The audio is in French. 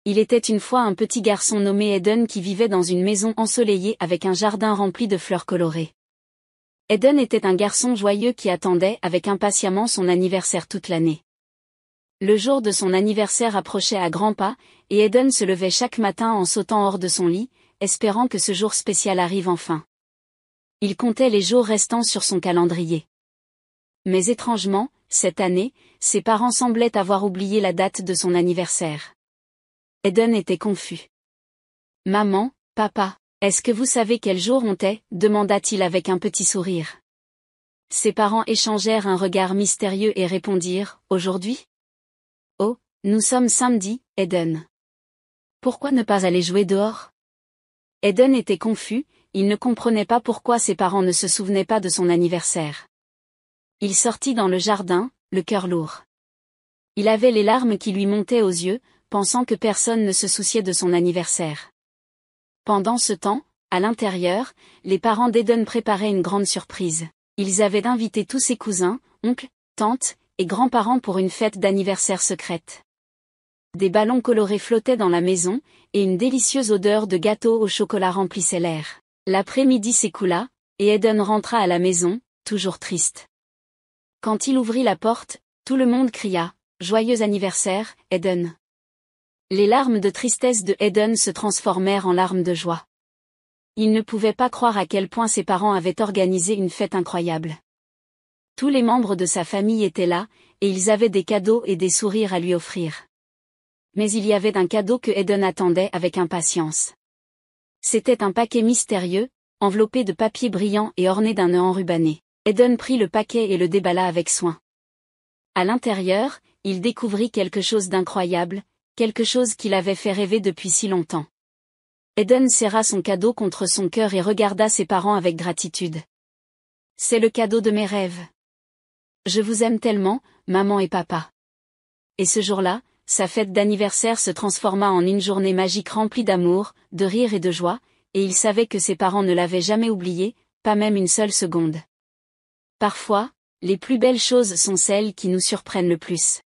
Il était une fois un petit garçon nommé Eden qui vivait dans une maison ensoleillée avec un jardin rempli de fleurs colorées. Eden était un garçon joyeux qui attendait avec impatiemment son anniversaire toute l'année. Le jour de son anniversaire approchait à grands pas, et Eden se levait chaque matin en sautant hors de son lit, espérant que ce jour spécial arrive enfin. Il comptait les jours restants sur son calendrier. Mais étrangement, cette année, ses parents semblaient avoir oublié la date de son anniversaire. Eden était confus. « Maman, papa, est-ce que vous savez quel jour on est ?» demanda-t-il avec un petit sourire. Ses parents échangèrent un regard mystérieux et répondirent « Aujourd'hui ?» « Oh, nous sommes samedi, Eden. Pourquoi ne pas aller jouer dehors ?» Eden était confus, il ne comprenait pas pourquoi ses parents ne se souvenaient pas de son anniversaire. Il sortit dans le jardin, le cœur lourd. Il avait les larmes qui lui montaient aux yeux, pensant que personne ne se souciait de son anniversaire. Pendant ce temps, à l'intérieur, les parents d'Eden préparaient une grande surprise. Ils avaient invité tous ses cousins, oncles, tantes, et grands-parents pour une fête d'anniversaire secrète. Des ballons colorés flottaient dans la maison, et une délicieuse odeur de gâteau au chocolat remplissait l'air. L'après-midi s'écoula, et Eden rentra à la maison, toujours triste. Quand il ouvrit la porte, tout le monde cria « Joyeux anniversaire, Eden !» Les larmes de tristesse de Eden se transformèrent en larmes de joie. Il ne pouvait pas croire à quel point ses parents avaient organisé une fête incroyable. Tous les membres de sa famille étaient là, et ils avaient des cadeaux et des sourires à lui offrir. Mais il y avait un cadeau que Eden attendait avec impatience. C'était un paquet mystérieux, enveloppé de papier brillant et orné d'un nœud enrubanné. Eden prit le paquet et le déballa avec soin. À l'intérieur, il découvrit quelque chose d'incroyable, quelque chose qui l'avait fait rêver depuis si longtemps. Eden serra son cadeau contre son cœur et regarda ses parents avec gratitude. « C'est le cadeau de mes rêves. Je vous aime tellement, maman et papa. » Et ce jour-là, sa fête d'anniversaire se transforma en une journée magique remplie d'amour, de rire et de joie, et il savait que ses parents ne l'avaient jamais oublié, pas même une seule seconde. Parfois, les plus belles choses sont celles qui nous surprennent le plus.